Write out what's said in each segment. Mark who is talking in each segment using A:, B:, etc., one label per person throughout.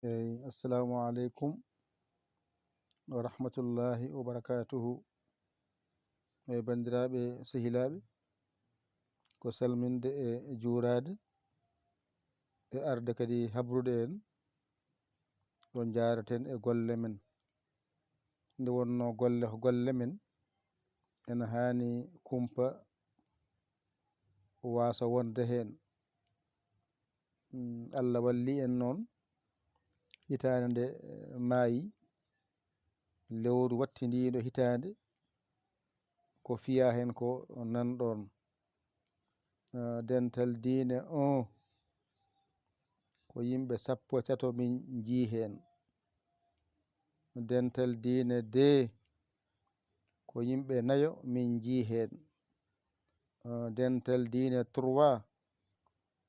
A: Assalamu alaikum wa rahmatullahi wa barakatuhu. Bandiraɓe sehilaɓe, ko salminde e juurade e arde kadi habrude en ɗon jaraten e golle men. Nde wonno golle ko golle men, ena hani kumpa wasa wonde hen. Allah walli en noon hitande nde maayi, lewru wattidiɗo hitande ko fiya hen ko nanɗon. Dental diine 1 ko yimɓe 13 min jii hen. Dental diine 2 ko yimɓe 4 min jii hen. Dental diine 3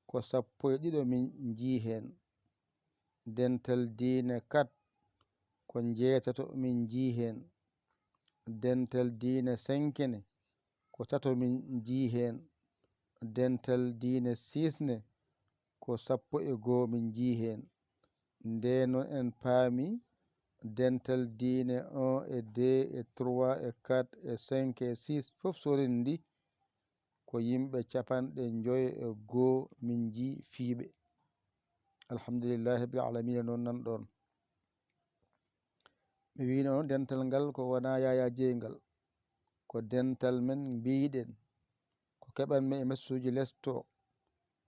A: ko 12 min jii hen. Dental diine 4 ko 9 min jii hen. Dental diine 5 ko 3 min jii hen. Dental diine 6 ko 11 min jii hen. Ndeno en paami dental diine 1 e 2 e 3 e 4 e 5 e 6 fof sorindi ko yimɓe 51 min jii fiiɓe. Alhamdulillahi rabbil alamina. Noon nan ɗon mi wino noon dental ngal ko wona Yaya jeygal, ko dental men mbiɗen ko keɓanmi e messuji lesto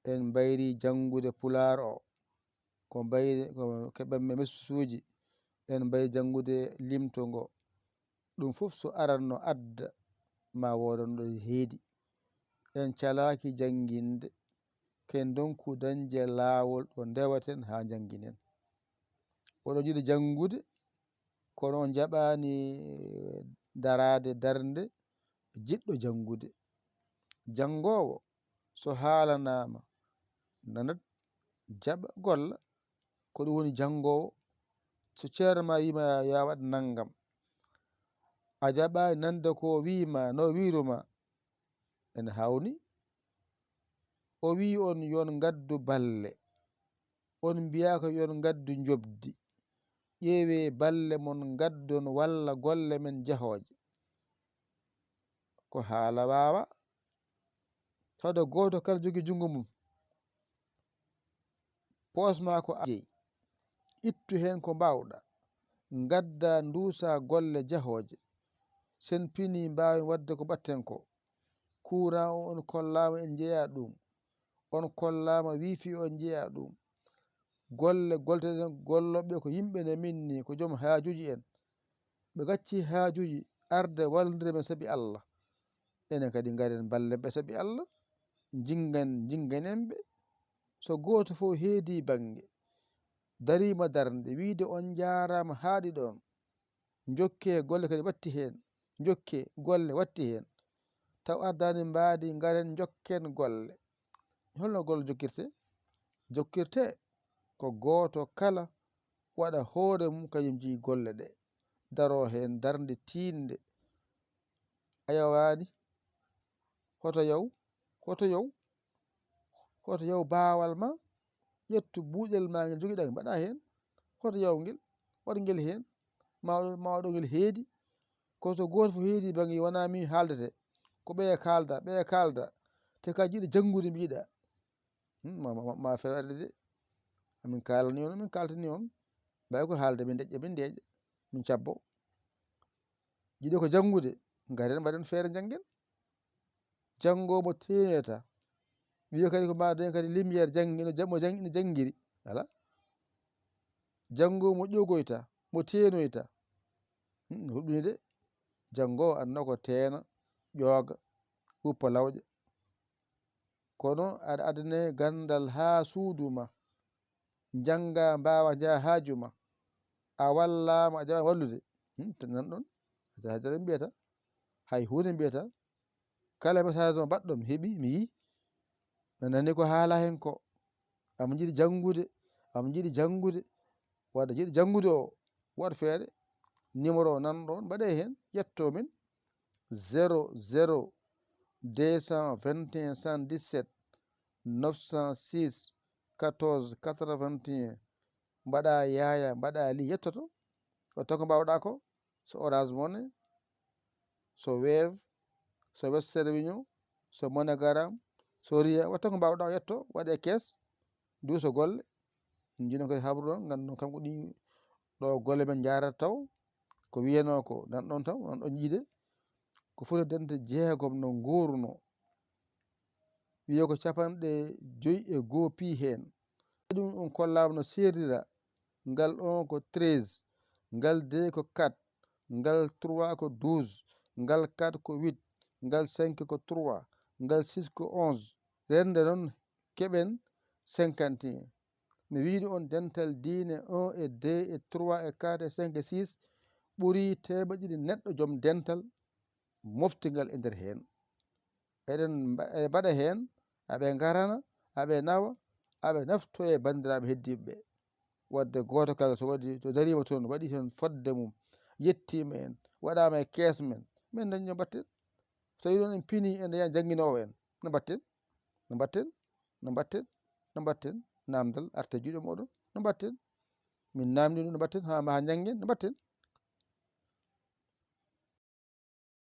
A: en mbayri jangude pular o, ko keɓanmi messuji en mbayri jangude limto ngo. ɗum fof so aranno adda ma wodan ɗo heedi. En calaki janginde ken donku dañde laawol ɗo ndewaten ha janginen. oɗo jiɗi jangude kono on jaɓani darade darnde jiɗɗo jangude. Jangowo so haalanama nanat, jaɓa, golla, ko ɗum woni jangowo. So ceerno ma wima ya waɗ naggam, a jaɓani nande ko wima no wiruma, ene hawni. O wi on yon gaddu balle, on mbiya ko yon gaddu jobdi. ƴeewe balle mon gaddon walla golle men jahoje. Ko haala wawa tawde goto kala jogi jungo mum, posma ko jeyi, ittu hen ko mbawɗa, gadda duusa golle jahoje. Sen pini mbawi wadde ko batten ko. Courant on kollama en jeeya ɗum, on kollama wifi on jeeya ɗum. Golle golteɗen golloɓe ko yimɓe ne minni, ko joom haajuji en. ɓe gacci haajuji arde wallodire men saabi Allah. Enen kadi garen ballen ɓe saabi Allah, jinganen ɓe. So goto fof heedi bange, darima darnde wiide on jarama haaɗi ɗon, jokke golle kadi watti hen, jokke golle watti hen. Taw ardani mbadi garen jokken golle. Holno golle jokkirte? Jokkirte ko goto kala waɗa hoore mum kañum jii golle ɗe, daro hen darde tinde. Ayawani hoto yaw, hoto yaw bawal ma, ƴettu buuɗel ma ngel jogiɗa mbaɗa hen. hoto yaw ngel, waɗ ngel hen, mawaɗo ngel heedi. Ko so goto fof heedi bangi wona min haaldete, ko ɓeye kalda, te ka jiɗi jangude mbiɗa. ma fewaɗe de. Min kalani on, min kaltani on, mbawi ko haalde min deƴƴa min deeƴa min cabbo. jiɗi ko jangude, garen mbaɗen feere janggen. Jangomo teneta wiya kadi ko ma dañ kadi lumiére mo jangguiri ala. Jangomo ƴogoyta, mo tenoyta, huɓɓini de. Jangowo anna ko teena, ƴooga, uppa lawƴa. Kono aɗa adane gandal ha suuduma, janga mbawa jaa haajuma, a wallama a jaɓani wallude, nanɗon haydara mbiyata, hay hunde mbiyata. Kala message mo mbaɗɗo mi heeɓi, mi yi, mi nani ko haala hen ko. Amo jiɗi jangude, wadde jiɗi jangude o waɗ feere. Numéro o nanɗon, mbaɗe hen, ƴetto min 00 221 117 906 14 81. mbaɗa Yaya mbaɗa Li yettoto watta ko mbawɗa ko, so Orange Money, so Wave, so Western Union, so MoneyGram, so Ria, watta ko mbawɗa yetto waɗe caisse duuso golle. Jinon kadi habru ɗon ngandon kam ko ɗi ɗo golle men jarata taw ko wiyano ko nan ɗon taw non ɗon jiide ko foti dente jeegom no nguurno wiye ko 51 pi hen. Ɗum on kollama no serdira ngal 1 ko 13, ngal 2 ko 4, ngal 3 ko 12, ngal 4 ko 8, ngal 5 ko 3, ngal 6 ko 11, rende noon keɓen 51. mi wiino on dental diine 1 et 2 et 3 et 4 et 5 et 6 ɓuri temeɗɗiɗi neɗɗo joom dental moftingal e nder heen. eɗen mbaɗa heen aɓe garana aɓe nawa aɓe nafto e bandiraɓe heddiɓe ɓe. wadde goto kala so waɗi to darima toon waɗi hen fodde mum yettima en waɗama e kees men min dañi no mbatten. so tawi ɗon en pini en daña jangguinowo en no mbatten no mbatten no mbatten no mbatten namdal arte juuɗe moɗon no mbatten min namdi ɗum no mbatten ha jangen no mbatten.